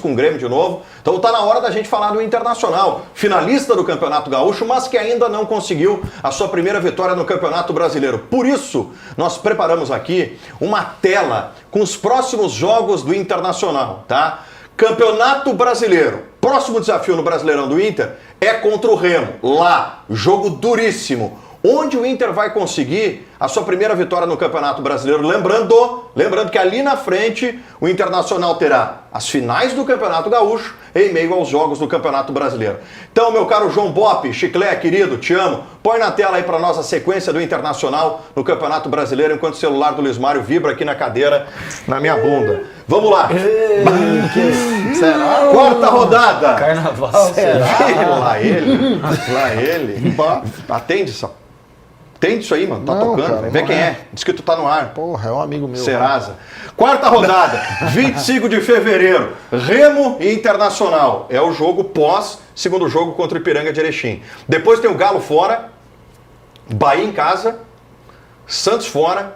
com o Grêmio de novo. Então tá na hora da gente falar do Internacional, finalista do Campeonato Gaúcho, mas que ainda não conseguiu a sua primeira vitória no Campeonato Brasileiro. Por isso, nós preparamos aqui uma tela com os próximos jogos do Internacional, tá? Campeonato Brasileiro. Próximo desafio no Brasileirão do Inter é contra o Remo. Lá, jogo duríssimo. Onde o Inter vai conseguir a sua primeira vitória no Campeonato Brasileiro. Lembrando que ali na frente o Internacional terá as finais do Campeonato Gaúcho em meio aos jogos do Campeonato Brasileiro. Então, meu caro João Bop, Chiclé, querido, te amo. Põe na tela aí para nós a sequência do Internacional no Campeonato Brasileiro, enquanto o celular do Luiz Mário vibra aqui na cadeira, na minha bunda. Vamos lá. Será? Quarta rodada. Carnaval. Será? Lá ele. Atende essa. Tem isso aí, mano? Tá Não, tocando? cara, Vê quem é. Diz que tu tá no ar. Porra, é um amigo meu. Serasa. Quarta rodada, 25 de fevereiro. Remo e Internacional. É o jogo segundo jogo contra o Ipiranga de Erechim. Depois tem o Galo fora, Bahia em casa, Santos fora,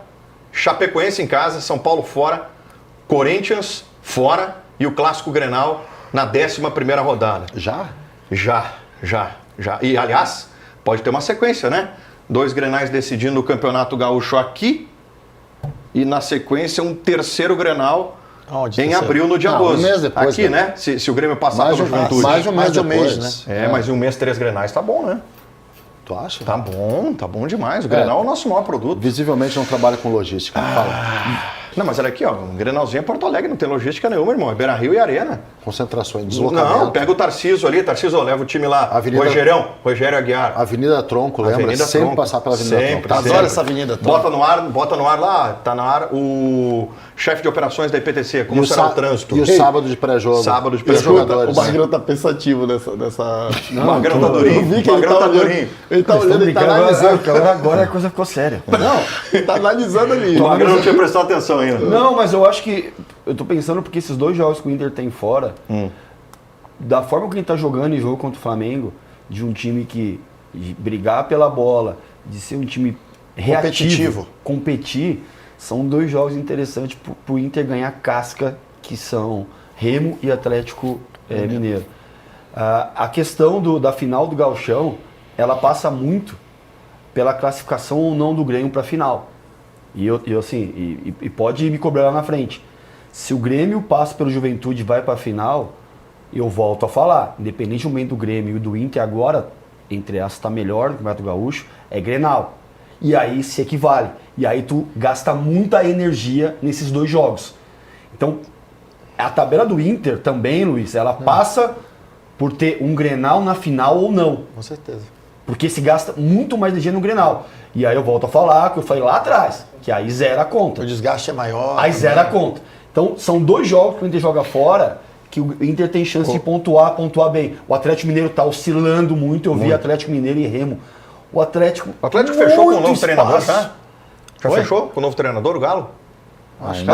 Chapecoense em casa, São Paulo fora, Corinthians fora e o Clássico Grenal na 11ª rodada. Já? Já. E, aliás, pode ter uma sequência, né? 2 Grenais decidindo o Campeonato Gaúcho aqui e, na sequência, um terceiro Grenal em abril, no dia 12. Um mês depois, aqui, né? Se o Grêmio passar pela Juventude. Mais um mês depois, né? Mas em um mês, 3 Grenais, tá bom, né? Tu acha? Tá bom demais. O Grenal é o nosso maior produto. Visivelmente não trabalha com logística. Fala. Não, mas olha aqui, ó, um Grenalzinho é Porto Alegre, não tem logística nenhuma, irmão. É Beira-Rio e Arena. Concentrações, deslocamento. Não, pega o Tarcísio ali, Tarcísio, leva o time lá. Avenida... Rogério Aguiar. Avenida Tronco, lembra? Avenida sempre Tronco. passar pela Avenida Sempre, Tronco. Adoro essa Avenida Tronco. Bota no ar lá, tá no ar o chefe de operações da IPTC, como será o trânsito. E o sábado de pré-jogo. Sábado de pré-jogo. O Magrão tá pensativo nessa... O Magrão tá durinho. Eu vi que ele tá olhando, ele tá analisando. Agora a coisa ficou séria. Não, ele tá analisando ali. O Magrão não tinha prestado atenção ainda. Não, mas eu acho que... Eu tô pensando porque esses 2 jogos que o Inter tem fora, da forma que ele tá jogando em jogo contra o Flamengo, de um time que de brigar pela bola, de ser um time reativo, competir, são 2 jogos interessantes pro Inter ganhar casca, que são Remo e Atlético Mineiro. A questão da final do Gauchão, ela passa muito pela classificação ou não do Grêmio para a final. E pode me cobrar lá na frente. Se o Grêmio passa pelo Juventude e vai para a final, eu volto a falar, independentemente do Grêmio e do Inter, agora, entre as está melhor no Campeonato Gaúcho, é Grenal. E aí se equivale. E aí tu gasta muita energia nesses 2 jogos. Então, a tabela do Inter também, Luiz, ela passa por ter um Grenal na final ou não. Com certeza. Porque se gasta muito mais energia no Grenal. E aí eu volto a falar, que eu falei lá atrás, que aí zera a conta. O desgaste é maior. Aí zera a conta. Então, são 2 jogos que o Inter joga fora, que o Inter tem chance de pontuar bem. O Atlético Mineiro está oscilando muito, eu vi Atlético Mineiro e Remo. O Atlético fechou com o novo treinador, espaço. tá? Já fechou com o novo treinador, o Galo? Acho que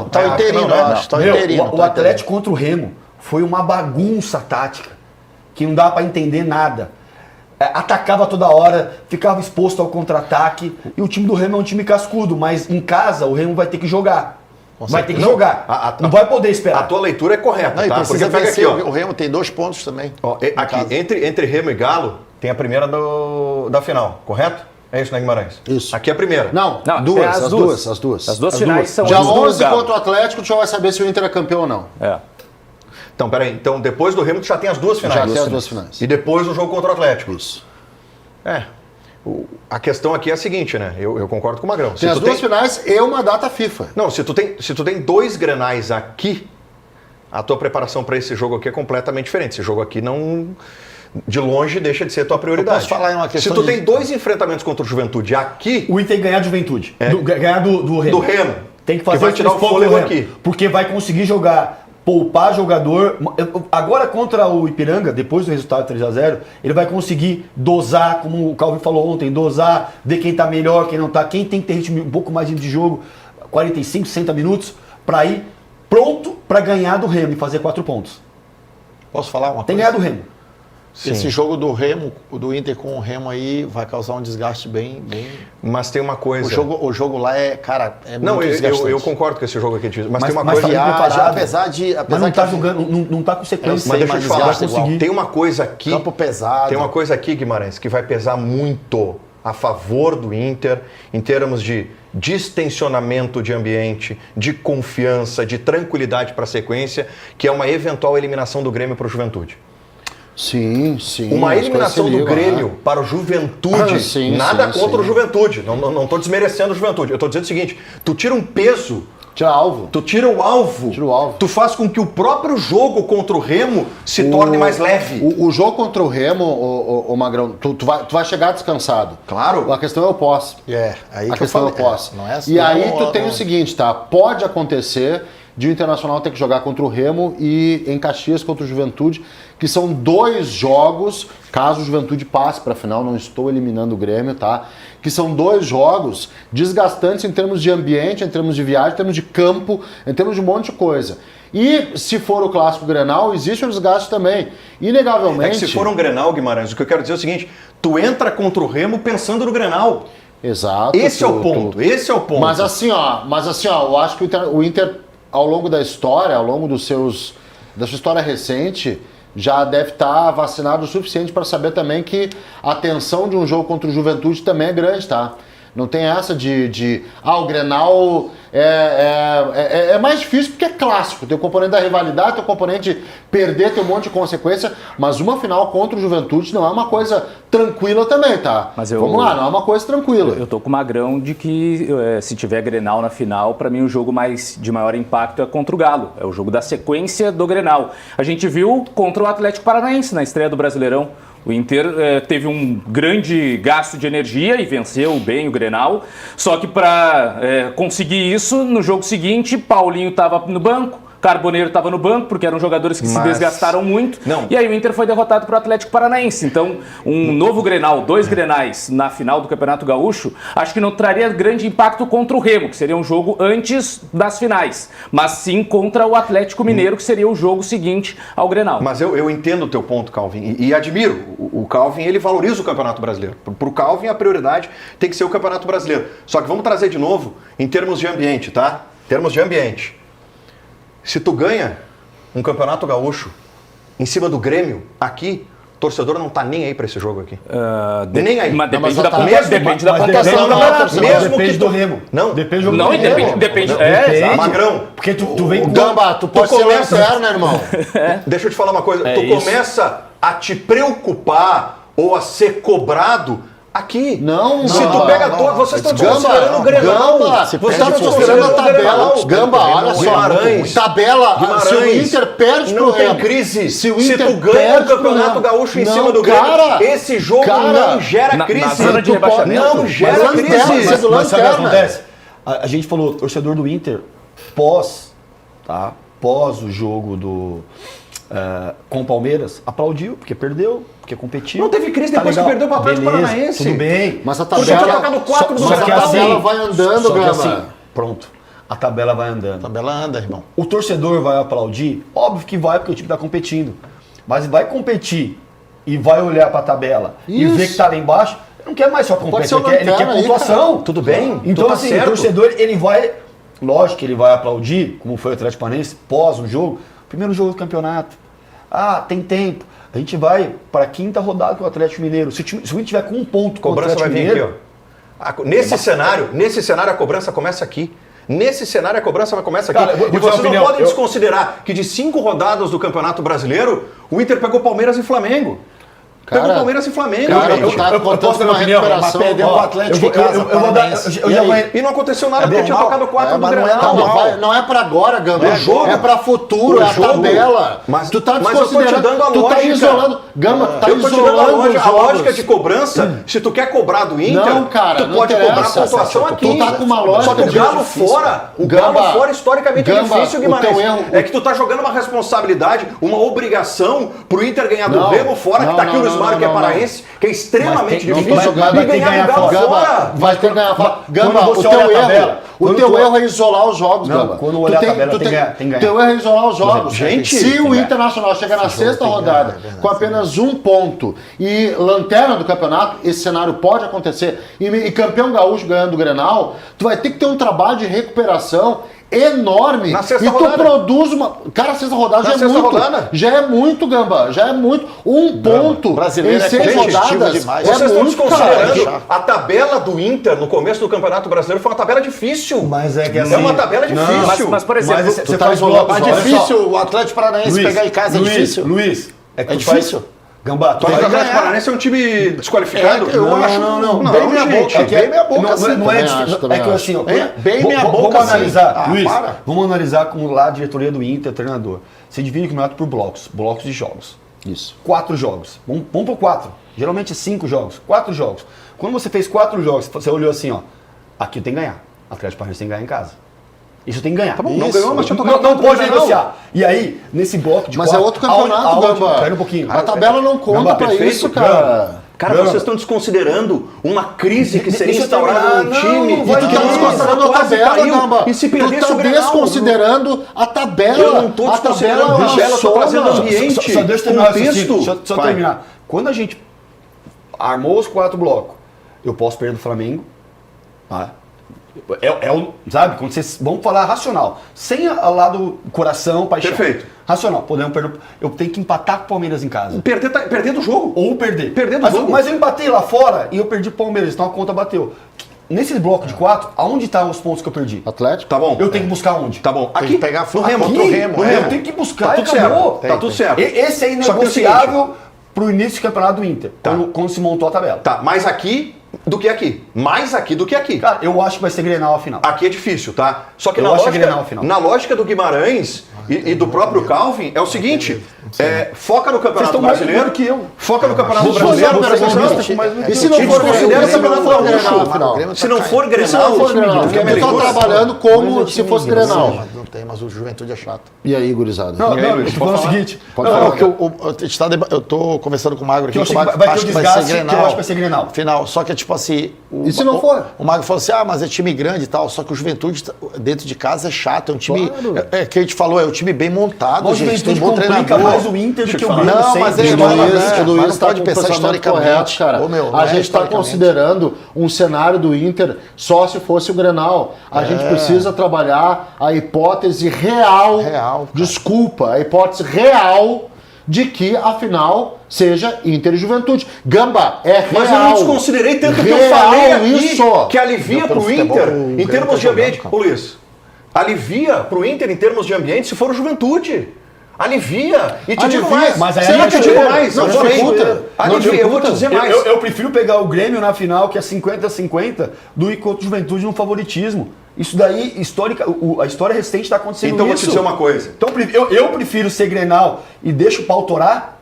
tá inteirinho, eu acho. Tá inteirinho. O Atlético contra o Remo foi uma bagunça tática, que não dava para entender nada. Atacava toda hora, ficava exposto ao contra-ataque, e o time do Remo é um time cascudo, mas em casa o Remo vai ter que jogar. Vai ter que jogar. Não vai poder esperar. A tua leitura é correta, não, tá? Porque pega aqui, ó. O Remo tem 2 pontos também. Ó, aqui, entre Remo e Galo, tem a primeira da final, correto? É isso, né, Guimarães? Isso. Aqui é a primeira. Não, as duas. As duas finais são Dia as do 11 Galo. contra o Atlético, tu já vai saber se o Inter é campeão ou não. Então, peraí. Então, depois do Remo, tu já tem as 2 finais. Já tem as 2 finais. E depois o jogo contra o Atlético. Isso. A questão aqui é a seguinte, né? Eu concordo com o Magrão. Tem as 2 finais e uma data FIFA. Não, se tu tem 2 Grenais aqui, a tua preparação para esse jogo aqui é completamente diferente. Esse jogo aqui não, de longe, deixa de ser a tua prioridade. Eu posso falar em uma questão se tu tem 2 enfrentamentos contra o Juventude aqui... O Inter tem que ganhar a Juventude. Ganhar do Remo. Do Remo. Tem que fazer vai tirar o fôlego aqui. Porque vai conseguir jogar... Poupar jogador. Agora contra o Ipiranga, depois do resultado 3-0, ele vai conseguir dosar, como o Calvin falou ontem, dosar, ver quem tá melhor, quem não tá, quem tem que ter ritmo um pouco mais de jogo, 45, 60 minutos, para ir pronto para ganhar do Remo e fazer 4 pontos. Posso falar uma Tem que coisa? ganhar do Remo. Esse jogo do Remo, do Inter com o Remo aí, vai causar um desgaste bem... Mas tem uma coisa... O jogo lá é, cara, é não, muito desgastante. Eu concordo com esse jogo aqui, mas tem uma mas coisa... apesar de mas não tá jogando, não tá com sequência. Mas deixa eu te falar, conseguir. tem uma coisa aqui... Campo pesado. Tem uma coisa aqui, Guimarães, que vai pesar muito a favor do Inter, em termos de distensionamento de ambiente, de confiança, de tranquilidade para a sequência, que é uma eventual eliminação do Grêmio para o Juventude. Sim. Uma eliminação do Grêmio para o Juventude, nada contra o Juventude, não estou desmerecendo o Juventude, eu estou dizendo o seguinte, tu tira um peso... Tira alvo. Tu tira o alvo. Tu faz com que o próprio jogo contra o Remo se torne mais leve. O jogo contra o Remo, o Magrão, tu vai chegar descansado. Claro. A questão é o posse. Aí a questão é o posse. Não é assim, e aí tu tem o seguinte, tá? Pode acontecer de o Internacional ter que jogar contra o Remo e em Caxias contra o Juventude, que são 2 jogos, caso o Juventude passe para a final, não estou eliminando o Grêmio, tá? Que são 2 jogos desgastantes em termos de ambiente, em termos de viagem, em termos de campo, em termos de um monte de coisa. E se for o clássico Grenal, existe um desgaste também. Inegavelmente... É que se for um Grenal, Guimarães, o que eu quero dizer é o seguinte, tu entra contra o Remo pensando no Grenal. Exato. Esse é o ponto. Mas assim, ó, eu acho que o Inter ao longo da história, ao longo da sua história recente, já deve estar vacinado o suficiente para saber também que a tensão de um jogo contra o Juventude também é grande, tá? Não tem essa o Grenal é mais difícil porque é clássico. Tem o componente da rivalidade, tem o componente de perder, tem um monte de consequência, mas uma final contra o Juventude não é uma coisa tranquila também, tá? Vamos lá, não é uma coisa tranquila. Eu tô com o Magrão de que se tiver Grenal na final, para mim o jogo de maior impacto é contra o Galo. É o jogo da sequência do Grenal. A gente viu contra o Atlético Paranaense na estreia do Brasileirão. O Inter teve um grande gasto de energia e venceu bem o Grenal, só que para conseguir isso, no jogo seguinte, Paulinho estava no banco, Carboneiro estava no banco, porque eram jogadores que se desgastaram muito, e aí o Inter foi derrotado para o Atlético Paranaense. Então, um novo Grenal, 2 Grenais na final do Campeonato Gaúcho, acho que não traria grande impacto contra o Remo, que seria um jogo antes das finais, mas sim contra o Atlético Mineiro, que seria o jogo seguinte ao Grenal. Mas eu entendo o teu ponto, Calvin, e admiro. O Calvin, ele valoriza o Campeonato Brasileiro. Para o Calvin, a prioridade tem que ser o Campeonato Brasileiro. Só que vamos trazer de novo em termos de ambiente, tá? Em termos de ambiente. Se tu ganha um Campeonato Gaúcho em cima do Grêmio, aqui, o torcedor não tá nem aí para esse jogo aqui. Nem aí. Mas depende da pontuação do campeonato. Depende do Remo. Não, depende do Não, Remo. depende. Magrão. Porque tu vem... Gamba, tu pode ser lanterna, irmão. Deixa eu te falar uma coisa. Tu começa a te preocupar ou a ser cobrado aqui. Se tu pega todo, vocês estão considerando o Grenal. Vocês estão considerando a tabela. Gamba, olha só. Tabela, se o Inter perde pro Remo. Não tem crise. Se o Inter tu ganha o Campeonato Gaúcho em cima do Grêmio, esse jogo não gera crise. Na zona de rebaixamento, não gera crise. Mas sabe o que acontece? A gente falou, torcedor do Inter, pós o jogo com o Palmeiras, aplaudiu, porque perdeu, porque competiu. Não teve crise depois que perdeu para o Atlético Paranaense. Tudo bem. Mas a tabela vai andando, Gama. Pronto. A tabela vai andando. A tabela anda, irmão. O torcedor vai aplaudir? Óbvio que vai, porque o time está competindo. Mas vai competir e vai olhar para a tabela e ver que está lá embaixo, não quer mais só competir, ele quer pontuação. Tudo bem. Então, assim, o torcedor, ele vai... Lógico que ele vai aplaudir, como foi o Atlético Paranaense, pós o jogo, primeiro jogo do campeonato. Tem tempo. A gente vai para a 5ª rodada com o Atlético Mineiro. Se o Inter tiver com 1 ponto com o Atlético Mineiro... Nesse cenário, a cobrança começa aqui. Nesse cenário, a cobrança começa aqui. Cara, e vocês não podem desconsiderar que de 5 rodadas do Campeonato Brasileiro, o Inter pegou Palmeiras e Flamengo. Pegou Palmeiras e Flamengo, gente. Eu posso ter uma opinião, mas perdeu o Atlético em casa. E não aconteceu nada porque tinha tocado 4 do Grenal. Não é pra agora, Gamba. É pra futuro, é a tabela. Mas tu tá eu tô te dando a lógica. Tu tá isolando. Gamba, tá eu tô te dando isolando a lógica de cobrança. Se tu quer cobrar do Inter, não, cara, tu pode cobrar a pontuação aqui. Tu tá com uma lógica. Só que o Galo fora, historicamente é difícil, Guimarães. É que tu tá jogando uma responsabilidade, uma obrigação pro Inter ganhar do Remo fora, que tá aqui o Luiz Mário, que é paraense, que é extremamente difícil, e ganhar do Galo fora. Vai ter que ganhar fora. Gamba, O teu erro é isolar os jogos, Gamba. Quando olhar a tabela, tem que ganhar. O teu erro é isolar os jogos. Gente, se o Internacional chegar na sexta rodada com apenas 1 ponto e lanterna do campeonato, esse cenário pode acontecer. E campeão gaúcho ganhando o Grenal, tu vai ter que ter um trabalho de recuperação enorme. Na sexta e tu rodada. produz uma... Cara, a sexta rodada já é muito, Gamba. Já é muito. 1 ponto brasileiro em 6 competitivo rodadas demais. Vocês é estão muito, desconsiderando cara. a tabela do Inter no começo do Campeonato Brasileiro foi uma tabela difícil. Mas é que É uma tabela difícil. Mas, por exemplo, Mas Tu você tá faz isolado, blocos, Mas olha só. difícil o Atlético Paranaense pegar em casa, é difícil. Luiz, É tu difícil. faz- Gambá, tu Mas o vai Atlético ganhar. Paranaense é um time desqualificado? Eu acho. Não, bem minha gente. boca. Bem minha boca, Não, assim. não é também acho, também é que acho. assim, ó, Bem minha boca, vamos assim. analisar, Ah, Luiz, para. vamos analisar com lá a diretoria do Inter, treinador. Você divide o campeonato por blocos de jogos. Isso. 4 jogos. Vamos por 4. Geralmente 5 jogos. 4 jogos. Quando você fez 4 jogos, você olhou assim, ó. Aqui tem que ganhar. Atlético Paranaense tem que ganhar em casa. Isso tem que ganhar. Tá bom, não Isso. ganhou, mas tinha Não, tocado não contra o pode Grenal. negociar. E aí, nesse bloco de Mas 4... é outro campeonato, Gamba. Espera um pouquinho. A tabela não conta Gamba, pra perfeito, isso, cara. Cara, Não. vocês estão desconsiderando uma crise que seria Deixa eu instaurada terminar. no time. Não vai E tu tá Não, desconsiderando a quase tabela, caiu. Gamba. E se perdesse tu tá o Grenal? desconsiderando a tabela. Eu não tô a desconsiderando tabela a tabela, eu tô soma. trazendo ambiente. Só deixa eu terminar o contexto. raciocínio. Deixa eu Vai. terminar. Quando a gente armou os 4 blocos, eu posso perder do Flamengo. Tá? Sabe, quando vocês vamos falar racional, sem a lado coração, paixão. Perfeito. Racional, podemos perder. Eu tenho que empatar com o Palmeiras em casa. Perder do jogo. Ou perder. Perder do mas, jogo. Mas eu empatei lá fora e eu perdi o Palmeiras, então a conta bateu. Nesse bloco de 4, aonde estão os pontos que eu perdi? Atlético? Tá bom. Eu tenho que buscar onde? Tá bom. Tem Aqui, que pegar no Remo. contra o Remo, no é. Eu tenho que buscar Tá e tudo acabou. certo. Tá tudo certo. Esse é Só que tem o seguinte, inegociável pro início do campeonato do Inter, quando se montou a tabela. Tá, mais aqui do que aqui. Mais aqui do que aqui. Cara, eu acho que vai ser Grenal a final. Aqui é difícil, tá? Só que Eu na acho que lógica, Grenal final. na lógica do Guimarães e do próprio Calvin, é o seguinte: foca no Vocês Campeonato estão mais Brasileiro. que eu. Foca no Campeonato Deixa eu fazer Brasileiro. uma pergunta. vocês não- E se não for desconsidera Grenal, esse Campeonato Grenal, Gaúcho? final? Se não for E se Grenal, não for Grenal? porque é Eu tô melhor. trabalhando como se fosse Grenal. Não tem, mas o Juventude é chato. E aí, gurizada? Não, E aí, não, Luiz, eu tô falando o pode seguinte. Pode não, falar. Eu tô conversando com o Magro aqui. Que eu acho o Magro que vai ter acho o que vai desgaste, ser Grenal. que eu acho que vai ser Grenal. Final. Só que, tipo assim... E se não for? O Magro falou assim, mas é time grande e tal. Só que o Juventude dentro de casa é chato. É um time... Claro. É que a gente falou, é um time bem montado, Mas o gente. Tem Juventude um bom complica treinador. mais o Inter do que o Grêmio Não, sempre. mas O ele Luiz, não, o mas Luiz não está pode com o pensar pensamento historicamente. correto, cara. Ô, meu, não A é gente está historicamente. considerando um cenário do Inter só se fosse o Grenal. A gente precisa trabalhar a hipótese real, Real, cara. desculpa, a hipótese real de que a final seja Inter e Juventude. Gamba, é real. Mas eu não desconsiderei tanto que eu Real falei aqui isso. que alivia Pelo pro futebol, Inter o em Grêmio termos tá de jogando, ambiente. cara. Ô Luiz, alivia pro Inter em termos de ambiente se for o Juventude. Alivia. E te digo Alivia, mais. mas aí Será é que eu digo diferente. mais? Não, Eu falei, dificulta. alivia, eu vou te dizer mais. Eu prefiro pegar o Grêmio na final, que é 50-50, do que contra o Juventude no favoritismo. Isso daí, a história recente está acontecendo Então vou isso. te dizer uma coisa. Então eu prefiro ser Grenal e deixo o pau torar,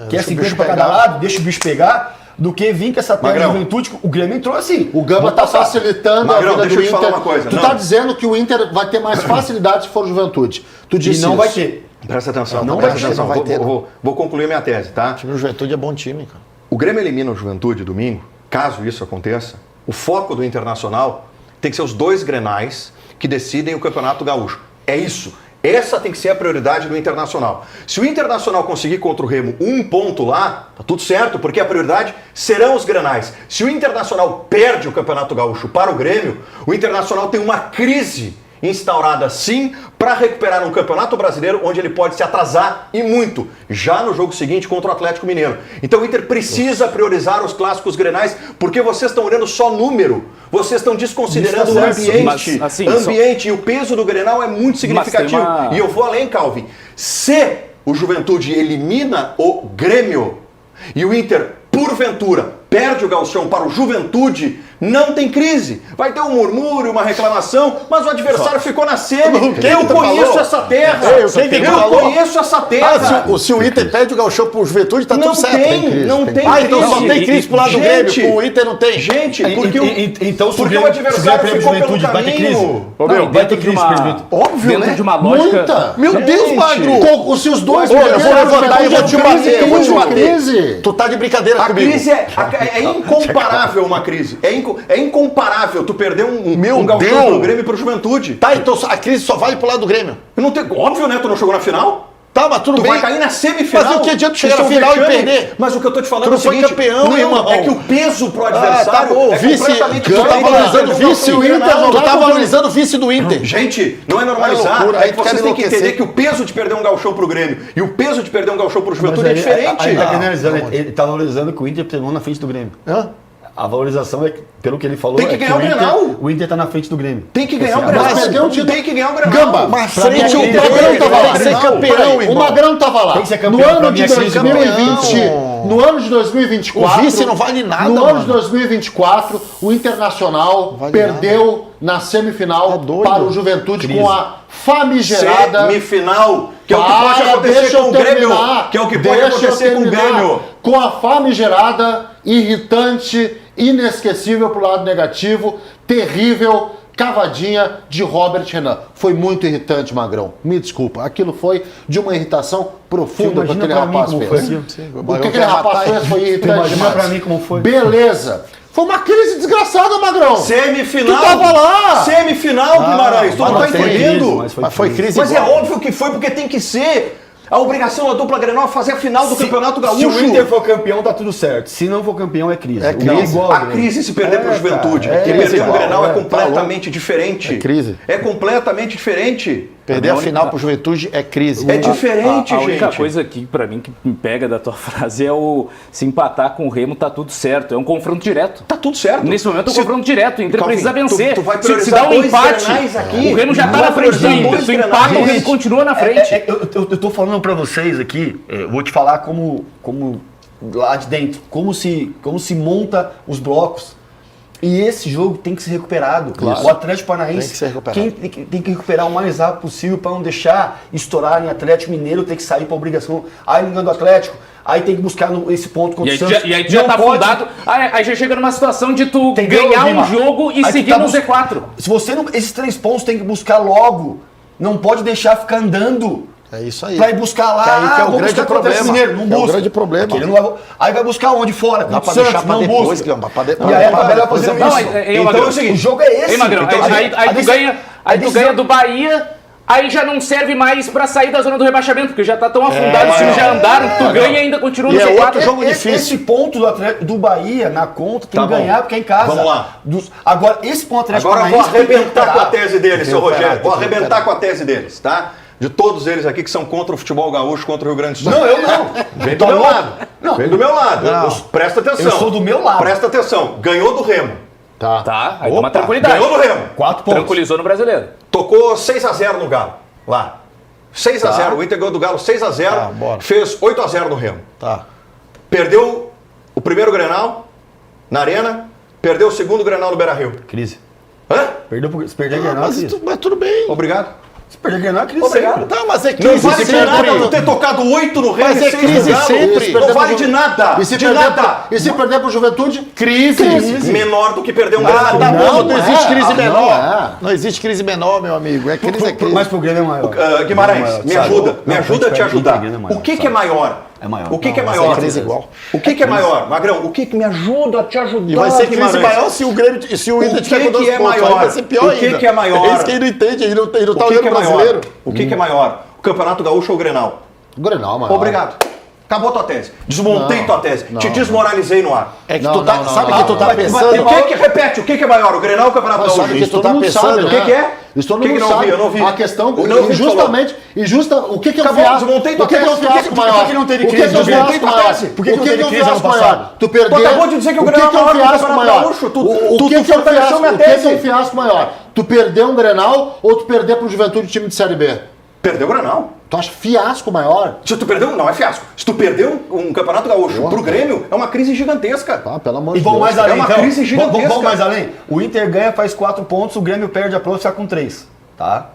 que é deixa o 50 bicho para cada pegar. lado, deixa o bicho pegar, do que vir com essa terra de Magrão. Juventude. O Grêmio entrou assim. O Gamba está facilitando Magrão, a vida deixa do eu te Inter. falar uma coisa. Tu Não. tá dizendo que o Inter vai ter mais facilidade se for Juventude. Tu E disse não isso. vai ter. Presta atenção. Não presta vai ter, atenção. não vai ter, Vou concluir minha tese, tá? O time do Juventude é bom time, cara. O Grêmio elimina o Juventude domingo, caso isso aconteça, o foco do Internacional tem que ser os 2 Grenais que decidem o Campeonato Gaúcho. É isso. Essa tem que ser a prioridade do Internacional. Se o Internacional conseguir contra o Remo 1 ponto lá, tá tudo certo, porque a prioridade serão os Grenais. Se o Internacional perde o Campeonato Gaúcho para o Grêmio, o Internacional tem uma crise instaurada sim para recuperar um Campeonato Brasileiro onde ele pode se atrasar e muito, já no jogo seguinte contra o Atlético Mineiro. Então o Inter precisa priorizar os clássicos Grenais, porque vocês estão olhando só número, vocês estão desconsiderando o Isso tá certo, ambiente. mas, assim, ambiente e o peso do Grenal é muito significativo. uma- E eu vou além, Calvin. Se o Juventude elimina o Grêmio e o Inter, porventura, perde o Gauchão para o Juventude, não tem crise. Vai ter um murmúrio, uma reclamação, mas o adversário ficou na semi. Eu conheço essa terra. Ei, quem que Eu falou? conheço essa terra. Se o Inter perde o Gauchão pro Juventude, tá Não tudo certo. tem, não tem Ah, então só crise. tem crise pro lado do Gente, Grêmio, pro Inter não tem. Gente, porque Então, se porque o Grêmio- adversário se o Grêmio ficou perde pelo Juventude, vai ter crise? caminho. Ô, meu, vai ter crise, permito. Óbvio, dentro né? de uma lógica. Muita. Meu Deus, Gente. Magro! Se os dois Olha, eu vou perderem, levantar e vou te bater, eu vou te crise, bater. crise. Tu tá de brincadeira A comigo. crise é incomparável uma crise. é incomparável tu perder Meu um gauchão Deus! pro Grêmio e pro Juventude. Tá, então a crise só vale pro lado do Grêmio. Não tem, óbvio, né? Tu não chegou na final? Tá, mas tudo Tu bem. vai cair na semifinal. Mas o que adianta tu chegar Isso na é um final e vexame. perder? Mas o que eu tô te falando Tu é o não foi seguinte, campeão, não, irmão. é que o peso pro adversário tá bom, é vice, completamente tu tá diferente. valorizando o Não, vice, não, o Inter, não, tu tá valorizando o vice do Inter. Gente, não é normalizar. É loucura, É aí que tu quer vocês me têm que enlouquecer. entender que o peso de perder um gauchão pro Grêmio e o peso de perder um gauchão pro Mas Juventude é aí- diferente. Aí tá Ah, generalizando, calma. ele tá valorizando que o Inter terminou na frente do Grêmio. Hã? A valorização é, pelo que ele falou, Tem que é ganhar o Inter, Grenal. o Inter tá na frente do Grêmio. Tem que ganhar o Assim, Grenal. mas perdeu o título. Tem que ganhar o Grenal. Gamba, Mas pra frente mim, ao o Magrão Grêmio, tava lá. tem que ser Não, campeão, peraí, irmão. o Magrão tava lá. Tem que ser campeão, No ano pra de mim é crise 2020, campeão. no ano de 2024... O vice não vale nada, No ano mano. de 2024, o Internacional Vale perdeu na semifinal Tá doido. para o Juventude Crise. com a famigerada... Semifinal, que é o que pode Para, acontecer deixa com eu o Grêmio. terminar. Que é o que pode Deixa eu acontecer com o terminar. Grêmio. Com a famigerada, irritante, inesquecível pro lado negativo, terrível cavadinha de Robert Renan. Foi muito irritante, Magrão. Me desculpa. Aquilo foi de uma irritação profunda que Imagina aquele pra mim rapaz como fez. foi Sim, O mas que eu aquele quero rapaz matar fez foi irritante imagina demais. pra mim como foi. Beleza. Foi uma crise desgraçada, Magrão. Semifinal. Tu tava lá. Tá Guimarães. Tu não tá mas foi entendendo? crise, Mas foi crise Mas é igual. óbvio que foi, porque tem que ser. A obrigação da dupla Grenal é fazer a final do Campeonato Gaúcho. Se o Inter for campeão, tá tudo certo. Se não for campeão, é crise. É O Grêmio crise. igual ao A Grêmio. crise se perder pro Juventude cara, e é perder pro igual, Grenal é tá completamente diferente. É crise. É completamente diferente. Perder a final pro Juventude é crise. É diferente, a gente. única coisa aqui, pra mim, que me pega da tua frase é o se empatar com o Remo, tá tudo certo. É um confronto direto. Tá tudo certo. Nesse momento é um Se- confronto direto. O Inter Calvin, precisa vencer. tu vai se priorizar dá um dois empate, Grenais aqui. o Remo já Tu tá vai na frente do priorizar Inter. dois Se tu Grenais. empata, o Remo continua na frente. Eu tô falando pra vocês aqui, vou te falar como lá de dentro, como se monta os blocos. E esse jogo tem que ser recuperado. Claro. O Atlético Paranaense Tem que ser recuperado. tem que recuperar o mais rápido possível para não deixar estourar em Atlético Mineiro, ter que sair para obrigação. Aí ligando o Atlético, aí tem que buscar esse ponto contra E o aí, Santos. e aí tu já Não tá pode- afundado. Aí já chega numa situação de tu Entendeu, ganhar um Guima? jogo e Aí tu seguir tá no bus- Z4. Se você não, esses 3 pontos tem que buscar logo. Não pode deixar ficar andando. É isso aí. Pra ir buscar lá, Que aí que é o vou grande buscar contra o problema. Mineiro, não É o busca. grande problema. Aquele não vai- aí vai buscar onde? Fora, Dá contra pra o Santos, deixar pra não depois, busca. Guilherme, E aí a tabela por fazendo exemplo, isso. Não, Então Magrão, é o seguinte, o jogo é esse. Ei, Magrão, Então, aí tu ganha do Bahia, aí já não serve mais pra sair da zona do rebaixamento, porque já tá tão afundado, os times já andaram, tu ganha e ainda continua no E é Z4. outro jogo difícil. Esse ponto do Bahia na conta tem Tá que bom. ganhar porque é em casa. Vamos lá. Agora, esse ponto Atlético Agora eu vou Paranaense tem que arrebentar com a recuperar. tese deles, seu recuperar, Rogério. Vou tem que arrebentar recuperar. com a tese deles, tá? De todos eles aqui que são contra o futebol gaúcho, contra o Rio Grande do Sul. Não, eu não. Vem do meu lado. Não. Vem do meu lado. Não. Presta atenção. Eu sou do meu lado. Presta atenção. Ganhou do Remo. Tá, aí dá uma Opa, tranquilidade. Ganhou do Remo. 4 pontos. Tranquilizou no brasileiro. Tocou 6-0 no Galo. Lá. 6-0. O Inter ganhou do Galo 6-0. Tá, bora. Fez 8-0 no Remo. Tá. Perdeu o primeiro Grenal na Arena. Perdeu o segundo Grenal no Beira-Rio. Crise. Hã? Se perder a Grenal, Mas, crise. mas tudo bem. Obrigado. Se perder a Grenal, é crise Obrigado. sempre. Tá, mas é Não crise vale de sempre. nada tu ter tocado 8 no Remo Mas e é 6 crise no Galo. sempre. Não vale de nada. E se, de perder nada. e se perder pro Juventude? Crise. Menor do que perder um Ah, Grenal. tá bom, Não não é. existe crise Ah, menor. não é. Não existe crise menor, meu amigo. É crise, é crise. Mas pro Grêmio é maior. Guimarães, me ajuda a te ajudar. O que é maior? É maior. O que é Não, mas maior? é crise igual. O que é maior? Magrão, o que me ajuda a te ajudar? E vai ser crise Guimarães? maior se o Grêmio, se o Inter tiver com 2 que é pontos. Aí maior? vai ser pior O que ainda. que é maior? É isso que ele não entende, ele não tá O que olhando que é o brasileiro. maior? O que é maior? O Campeonato Gaúcho ou o Grenal? Grenal, mano. Obrigado. Acabou tua tese. Desmontei Não, tua tese. não, Te desmoralizei no ar. É que Não, tu tá, não, sabe não, que tu não. tá Mas pensando... repete, o que é maior? O Grenal ou o Campeonato Mas Gaúcho? sabe que Isso tu todo tá mundo pensando, sabe, O né? que é? Isso todo Que mundo não sabe. vi, eu não vi. A questão, Eu não vi, injustamente, o que é um Acabou, fiasco? desmontei tua O que é um tese. fiasco Por maior? que não teve O que crise? é um Desmontei fiasco tua maior? tese. Por que não O que teve é um crise ano fiasco passado? maior? Tu perder... Tu acabou de dizer que o Grenal que é é um maior que o fiasco Campeonato maior? Gaúcho. Tu O que é um fortaleceu fiasco? minha O que é tese. um fiasco maior? Tu perder um Grenal ou tu perder pro Juventude time de Série B? Perdeu o Grenal. Tu acha fiasco maior? Se tu perdeu, não é fiasco. Se tu perdeu um Campeonato Gaúcho pro Grêmio, é uma crise gigantesca. Ah, pelo amor E de vamos Deus. mais além, É uma então. crise gigantesca. Vamos mais além. O Inter ganha, faz 4 pontos, o Grêmio perde a prova e fica com 3. Tá?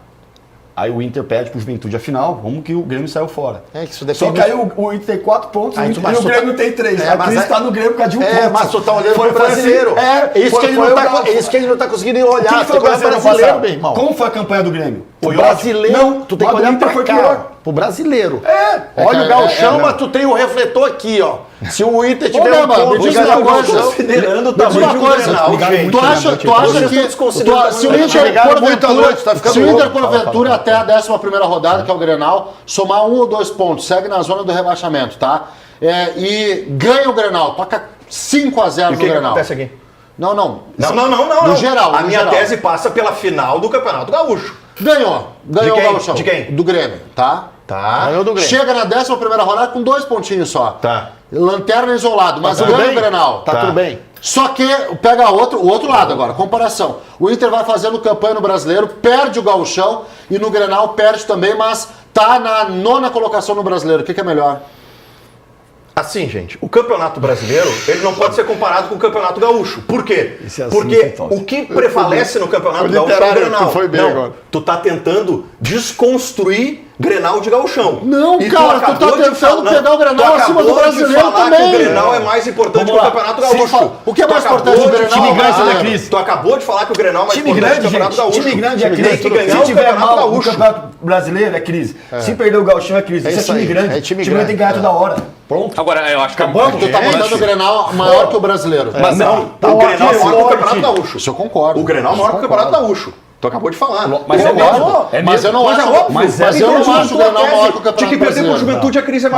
Aí o Inter perde pro Juventude a final, vamos que o Grêmio saiu fora. É que isso Só depende... que aí o Inter tem 4 pontos Aí e tu- o mas tu Grêmio tá- tem 3. É, A mas crise aí- tá no Grêmio por causa de um É, ponto. mas tu tá olhando Foi pro brasileiro. assim, É isso que ele não tá, o- isso que ele não tá conseguindo olhar. Quem Tu foi o tem que olhar brasileiro brasileiro, passado? meu irmão. Como foi a campanha do Grêmio? O Foi brasileiro, ótimo? Não, tu tem que mas o olhar Inter pra foi cá. pior. pro brasileiro. que Olha o Gauchão, é, mas tu tem o refletor aqui, ó. Se o Inter Ô, tiver Lema, me ponto diz de uma coisa. Gauchão, Considerando o Me diz tamanho uma de um coisa, Grenal, gente. tu acha que se o Inter ligaram muito à noite, tá ficando se o Inter louco. porventura até a 11ª rodada, que é o Grenal, somar 1 ou 2 pontos, segue na zona do rebaixamento, tá? E ganha o Grenal, toca 5-0 E no o que Grenal. acontece aqui? Não. Não. No geral. A no minha geral. tese passa pela final do Campeonato Gaúcho. Ganhou De o quem? Gauchão. De quem? Do Grêmio, tá? Tá. Ganhou do Grêmio. Chega na 11ª rodada com 2 pontinhos só. Tá. Lanterna isolado, mas tudo ganha bem? o Grenal. Tá tudo bem. Só que pega o outro lado agora, comparação. O Inter vai fazendo campanha no Brasileiro, perde o Gauchão e no Grenal perde também, mas tá na 9ª colocação no Brasileiro. O que é melhor? Assim, gente, o Campeonato Brasileiro, ele não pode ser comparado com o Campeonato Gaúcho. Por quê? Esse assunto Porque é top. o que prevalece no Campeonato Foi Gaúcho é o literário, Grenal. tu foi bem Não, agora. tu tá tentando desconstruir Grenal de Gauchão. Não, E cara, tu tá acabou de tentando falar- pegar o Grenal tu acima do acabou de Brasileiro falar também. que o Grenal é mais importante que o Vamos lá. Campeonato Sim, Gaúcho. o que é mais Tu acabou importante, o de- Grenal time ou o grande, Brasileiro? né, Cris? Tu acabou de falar que o Grenal é mais Time importante grande, que o Campeonato gente. Gaúcho. Time grande é Tem crise. que ganhar Se o tiver Campeonato mal no Gaúcho. Campeonato Brasileiro, é crise. Se perder o Gauchão, é crise. É Isso é isso time aí. grande. É time time grande tem que ganhar grande. toda hora. Pronto. Agora, eu acho que Acabamos. Tu tá botando o Grenal maior que o Brasileiro. Mas não, O Grenal é maior que o forte. Campeonato Gaúcho. Isso eu concordo. O Grenal é maior que o Isso eu Campeonato concordo. Gaúcho. Tu acabou de falar. Mas é Concordo. mesmo. É Mas eu não mesmo. acho, Mas é mas eu não óbvio. acho o Grenal maior que o De que Campeonato perder com o Brasileiro. Juventude a crise é mais